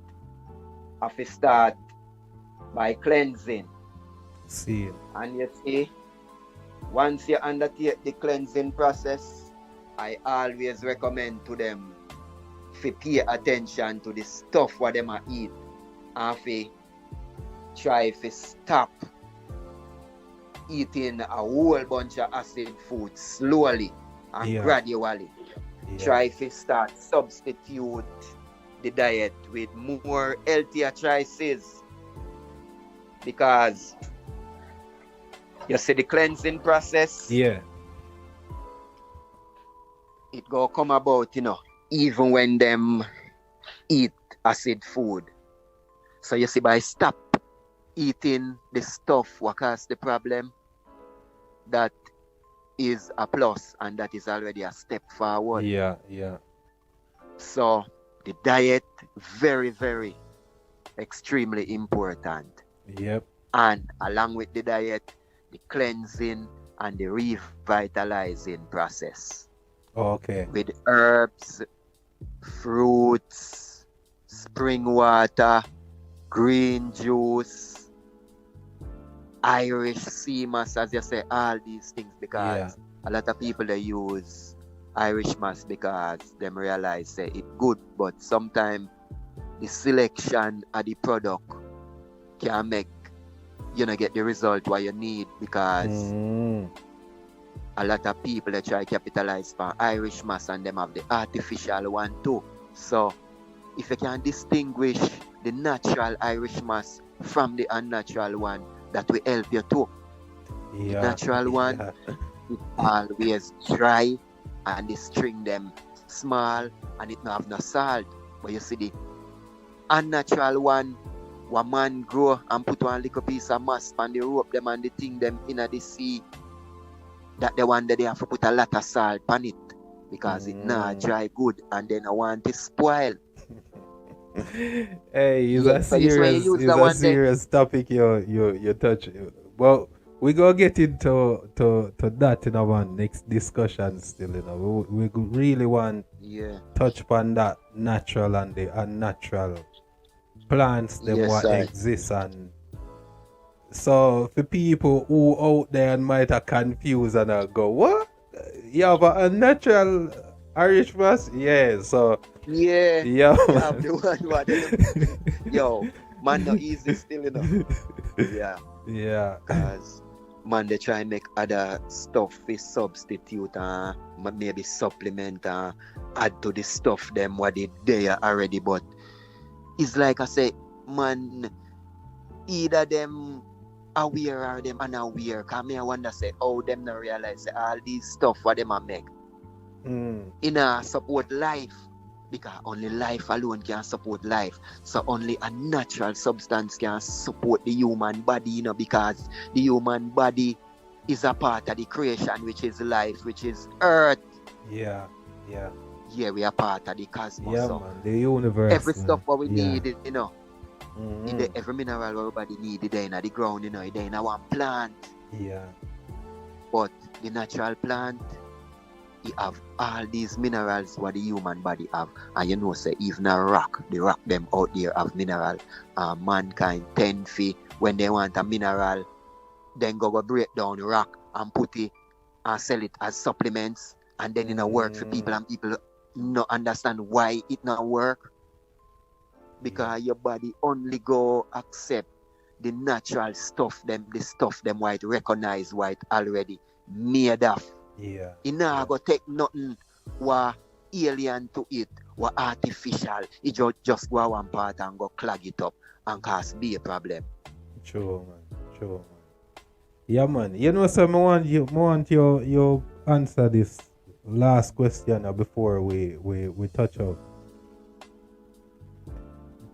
I fi start by cleansing. See. And you see, once you undertake the cleansing process, I always recommend to them to pay attention to the stuff what them eat, and to try to stop eating a whole bunch of acid food slowly and gradually. Try to start substitute the diet with more healthier choices, because you see the cleansing process, it go come about, even when them eat acid food. So you see, by stop eating the stuff what cause the problem, that is a plus, and that is already a step forward. So the diet, very, very extremely important. And along with the diet, the cleansing and the revitalizing process. With herbs, fruits, spring water, green juice, Irish sea moss, as you say, all these things, because a lot of people they use Irish moss because them realize say it good, but sometimes the selection of the product can make get the result what you need, because a lot of people they try capitalize for Irish moss and them have the artificial one too. So if you can distinguish the natural Irish moss from the unnatural one, that will help you too. The natural one it always dry, and the string them small, and it not have no salt. But you see the unnatural one, one man grow and put one little piece of moss on the rope them and the thing them in the sea, that the one that they have to put a lot of salt on it, because it not dry good, and then I want to spoil. Hey, it's a serious topic you touch. Well, we gonna get into to that in our next discussion still, you know. We really want Yeah. touch upon that natural and the unnatural plants them Yes, what sir. exist. And so for people who out there and might have confused and go, what? You have a unnatural Irish mass? Yeah, so Yeah. yeah, You have man. the one what yo, man no easy still, you know. Yeah. Yeah. Cause man they try and make other stuff we substitute maybe supplement add to the stuff them what they there already, but it's like I say, man, either them aware or them unaware. Cause me I wonder say how them not realize say all these stuff what them a make in a support life. Because only life alone can support life. So only a natural substance can support the human body, you know, because the human body is a part of the creation, which is life, which is earth. Yeah, yeah. Yeah, we are part of the cosmos. Yeah, so man. The universe. every stuff what we Yeah. need, you know, every mineral our body need, it in the ground, you know, it in one plant. Yeah. But the natural plant, it have all these minerals what the human body have. And you know, say even a rock, the rock them out there have mineral. Mankind tend fi when they want a mineral, then go break down the rock and put it and sell it as supplements, and then it not work for people, and people not understand why it not work. Because your body only go accept the natural stuff them, the stuff them white recognize white already made of. Yeah. It not go take nothing what alien to it, what artificial. It just go one part and go clog it up and cause be a problem. True, man. True, man. Yeah, man. You know, so I want you answer this last question before we touch up.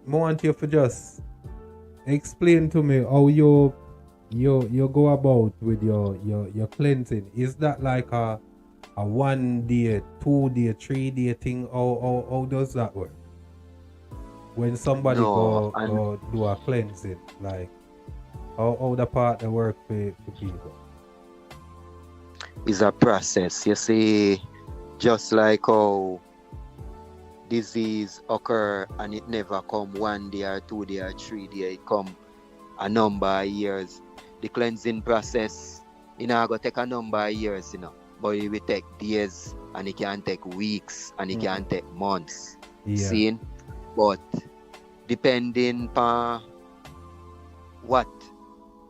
I want you to just explain to me how you go about with your cleansing. Is that like a 1 day, 2 day, 3 day thing? How does that work? When somebody go do a cleansing, like how the part that work for people? It's a process. You see, just like how disease occur and it never come 1 day or 2 day or 3 day, it come a number of years. The cleansing process, you know, go take a number of years, you know, but it will take days, and it can take weeks, and it can take months. Yeah. Seeing, but depending on what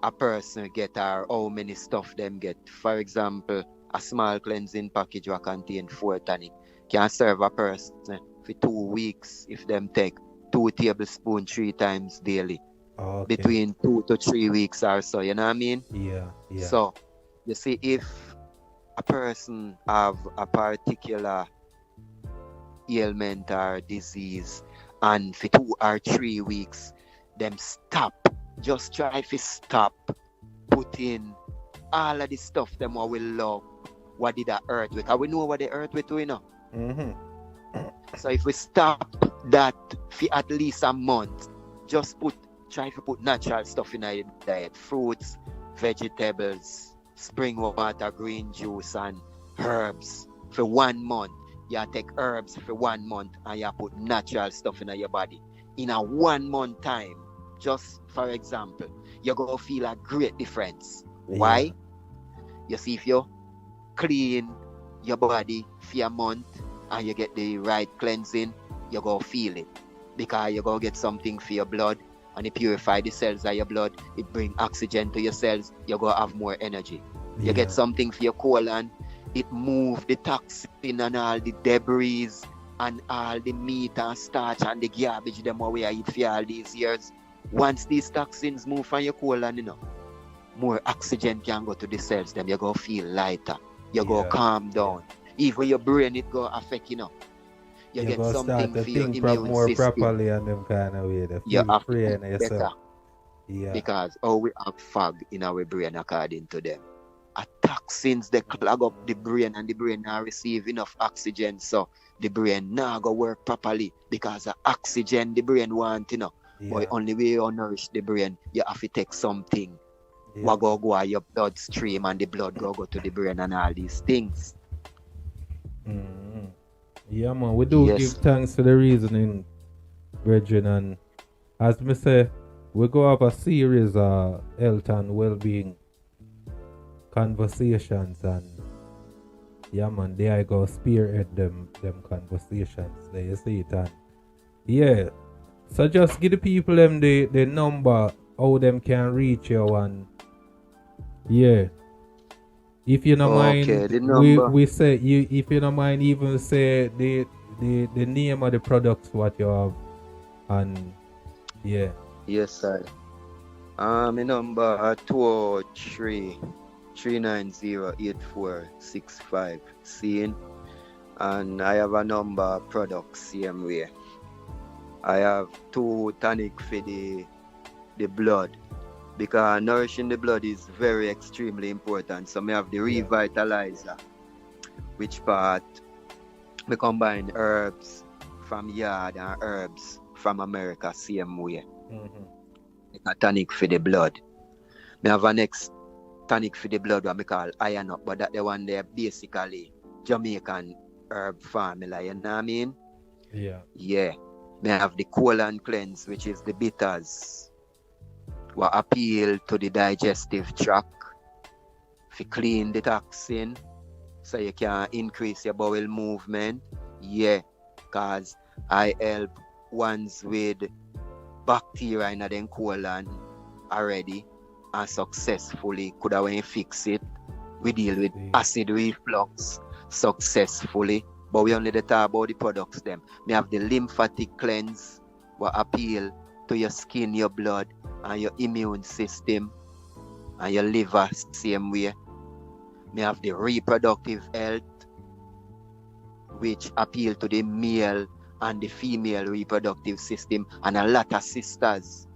a person get or how many stuff them get. For example, a small cleansing package will contain 4 tonic can serve a person for 2 weeks if them take 2 tablespoons 3 times daily. Okay. Between 2 to 3 weeks or so, you know what I mean? Yeah. So, you see, if a person have a particular ailment or disease, and for 2 or 3 weeks, them stop. Just try to stop putting all of the stuff them what we love. What did the earth with? And we know what the earth with, you know. So if we stop that for at least a month, just try to put natural stuff in our diet. Fruits, vegetables, spring water, green juice, and herbs for 1 month. You take herbs for 1 month and you put natural stuff in your body. In a 1 month time, just for example, you're going to feel a great difference. Yeah. Why? You see, if you clean your body for a month and you get the right cleansing, you're going to feel it. Because you're going to get something for your blood, and it purify the cells of your blood. It bring oxygen to your cells. You're going to have more energy. You get something for your colon. It move the toxin and all the debris and all the meat and starch and the garbage them away I eat for all these years. Once these toxins move from your colon, you know, more oxygen can go to the cells. Them you're going to feel lighter. You're going to calm down. Even your brain, it going to affect, you know. You get something to for your think immune more system. properly and them kind of way. You have to free think yourself. better. Yeah. Because we have fog in our brain according to them. Toxins they clog up the brain, and the brain now receive enough oxygen, so the brain now go work properly because of oxygen the brain want, you know. But only way you nourish the brain, you have to take something what go at your bloodstream and the blood go to the brain and all these things. Mm-hmm. Yeah, man. We do give thanks for the reasoning, brethren, and as me say, we go have a series of health and well-being conversations, and yeah, man, there I go spearhead them conversations. There you see it, and yeah. So just give the people them the number how them can reach you, and yeah. If you don't mind, we say you. If you don't mind, even say the name of the products what you have, and yeah. Yes, sir. My number 203-390-8465. Seeing, and I have a number of products same way. I have 2 tonic for the blood, because nourishing the blood is very extremely important. So I have the revitalizer, which part we combine herbs from yard and herbs from America same way. A tonic for the blood. I have a next tonic for the blood what I call iron up, but that the one there basically Jamaican herb formula, you know what I mean? Yeah. Yeah. I have the colon cleanse, which is the bitters what appeal to the digestive tract to clean the toxin so you can increase your bowel movement. Yeah, because I help ones with bacteria in the colon already and successfully could have fix it. We deal with acid reflux successfully, but we only talk about the products them. We have the lymphatic cleanse what appeal to your skin, your blood, and your immune system and your liver same way. We have the reproductive health, which appeal to the male and the female reproductive system, and a lot of sisters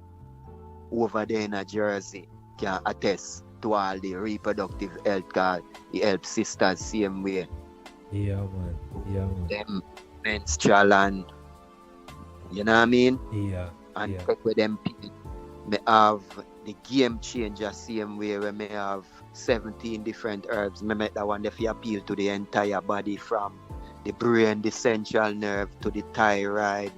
over there in Jersey can attest to all the reproductive health, because it helps sisters same way. Yeah, man. Yeah, man. Them menstrual and you know what I mean? Yeah. And take with them me have the game changer same way where me have 17 different herbs. Me make that one if you appeal to the entire body, from the brain, the central nerve, to the thyroid,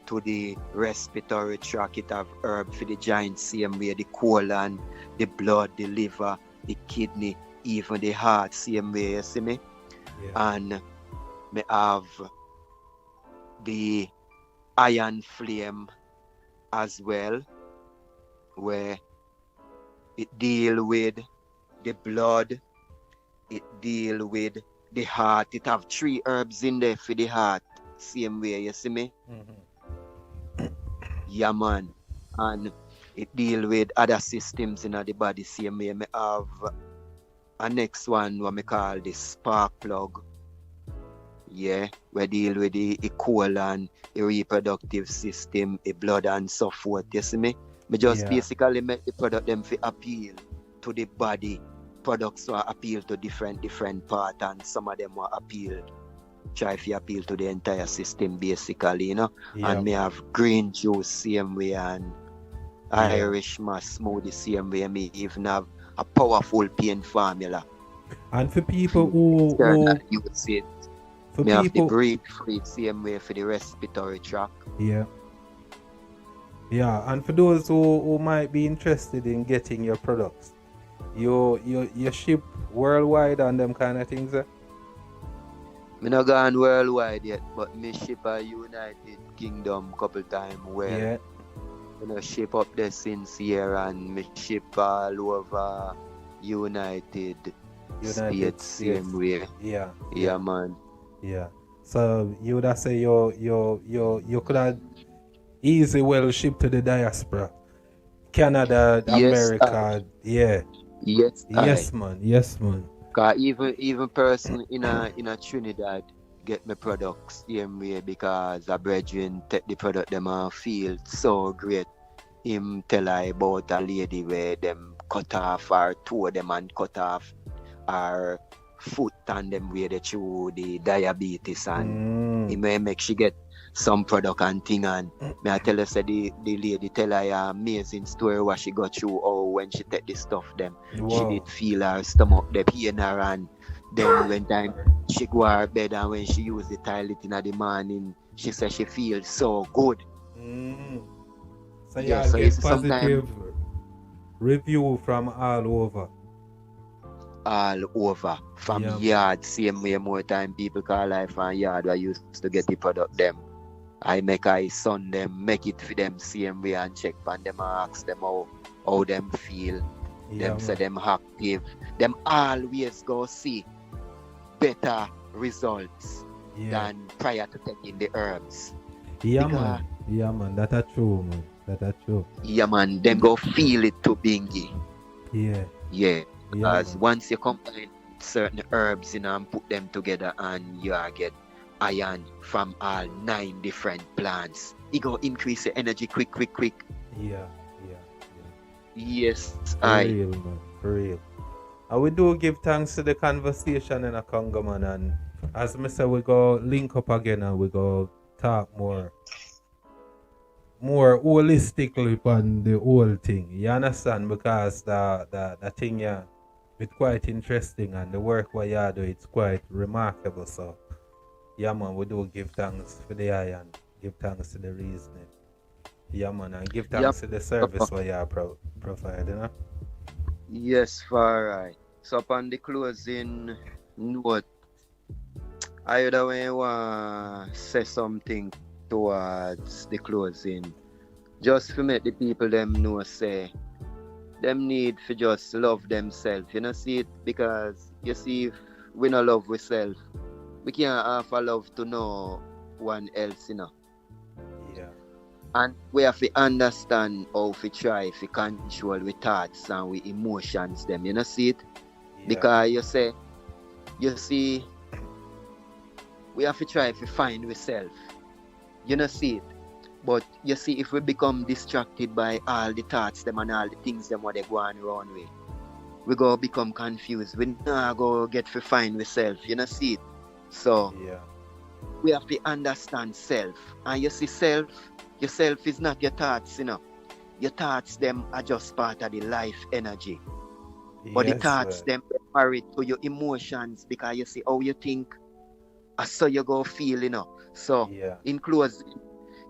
to the respiratory tract. It have herb for the joint same way, the colon, the blood, the liver, the kidney, even the heart same way, you see me? Yeah. And me have the iron flame as well, where it deal with the blood, it deal with the heart. It have 3 herbs in there for the heart same way, you see me? Yeah, man. And it deal with other systems in the body same way. Me have a next one what me call the spark plug. Yeah, we deal with the colon, the reproductive system, the blood and so forth, you see me? Me just basically make the product them for appeal to the body. Products will appeal to different part, and some of them will try to appeal to the entire system basically, you know. And me have green juice same way, and Irish moss smoothie same way. Me even have a powerful pain formula. And for people who use it, for me people have the breathe free same way for the respiratory tract. Yeah, and for those who might be interested in getting your products, you ship worldwide and them kind of things. Me not gone worldwide yet, but me ship a United Kingdom couple times. Well, you know, ship up there since here, and me ship all over United States same way. Yeah, man. Yeah. So you would have say you could have easy well ship to the diaspora, Canada, America. Yes, man. Cause even person in a Trinidad get my products same way, because a brethren take the product them and feel so great. Him tell I about a lady where them cut off her toe them and cut off her foot, and them way they through the diabetes, and he may make she get some product and thing, and may I tell you, say the lady tell her a amazing story what she got through. Oh, when she take this stuff, them she Wow. did feel her stomach the pain her, and then when time she go her bed and when she use the toilet in the morning, she said she feels so good. So Yeah, y'all so you get see sometimes positive review from all over. all over from Yeah, man. yard, same way more time people call life and yard I used to get the product them. I make I son them, make it for them same way and check on them and ask them how them feel. Yeah, Them say man. them active. Them always go see better results Yeah. than prior to taking the herbs. Yeah, Because man. Yeah, man. That are true, man. That are true. yeah man, them go feel it to bingy. Yeah. Yeah. Yeah, Because man. once you combine certain herbs in and put them together and you get iron from all 9 different plants, it go increase your energy quick. Yeah. Yeah. Yes, For real, man. For real. And we do give thanks to the conversation in a Congo, man. And as I said, we go link up again and we go talk more holistically on the whole thing. You understand? Because the thing, yeah, it's quite interesting and the work what you do, it's quite remarkable. So, yeah, man, we do give thanks for the eye and give thanks to the reasoning. Yeah, man, and give Yep. thanks to the service what you provide, you know? Yes, far right. So upon the closing note, I would want to say something towards the closing. Just to make the people them know say them need to just love themselves. You know, see it because you see if we not love ourselves, we can't offer love to no one else, you know. Yeah. And we have to understand how to try to control with thoughts and with emotions them. You know, see it? Yeah. Because you see, we have to try to find ourselves. You know, see it? But you see, if we become distracted by all the thoughts them and all the things them what they go on around with, we go become confused. We not go get to find ourselves. You know, see it? So Yeah. we have to understand self. And you see, yourself is not your thoughts, you know. Your thoughts them are just part of the life energy. But the Yes, thoughts sir. them married to your emotions because you see how you think, so you go feel, you know. So Yeah. in closing,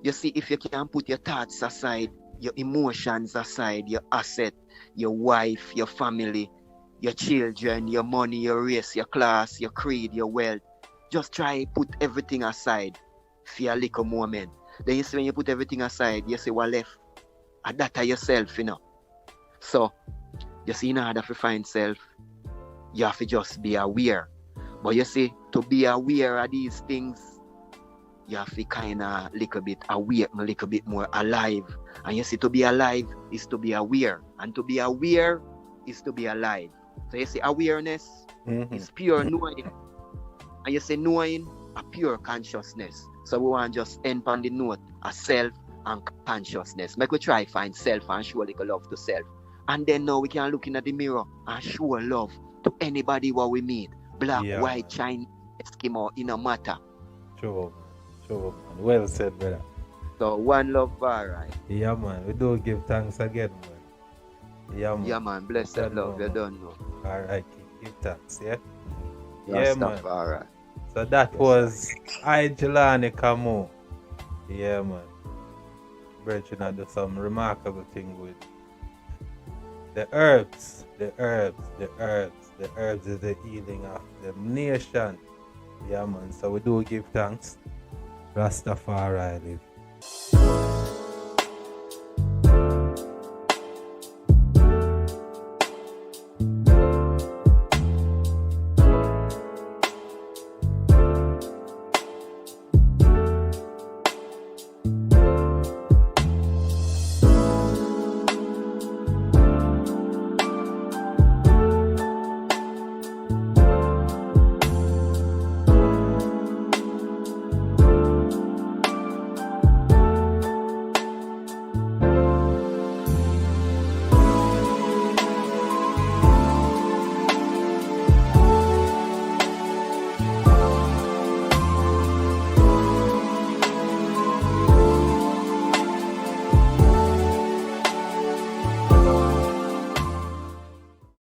you see if you can put your thoughts aside, your emotions aside, your asset, your wife, your family, your children, your money, your race, your class, your creed, your wealth, just try put everything aside for a little moment. Then you see when you put everything aside, you see what left. And that are yourself, you know. So you see, in order to find self, you have to just be aware. But you see, to be aware of these things, you have to kind of little bit awake, a little bit more alive. And you see, to be alive is to be aware. And to be aware is to be alive. So you see, awareness is pure knowing. And you say knowing a pure consciousness. So we want to just end on the note of self and consciousness. Make we try find self and show a little love to self. And then now we can look in at the mirror and show love to anybody what we meet. Black, Yeah, white, man. Chinese, Eskimo, it no matter. Sure, man. Sure, man. Well said, brother. So one love, alright. Yeah, man. We do give thanks again, man. Yeah, man. Yeah, man. Blessed Don't love, know, you man. don't know. Alright, give thanks, yeah? Yeah, man. Rastafari. So that was Ijelani Kamu. Yeah, man. Brethren, do some remarkable thing with the herbs. The herbs is the healing of the nation. Yeah, man. So we do give thanks. Rastafari live.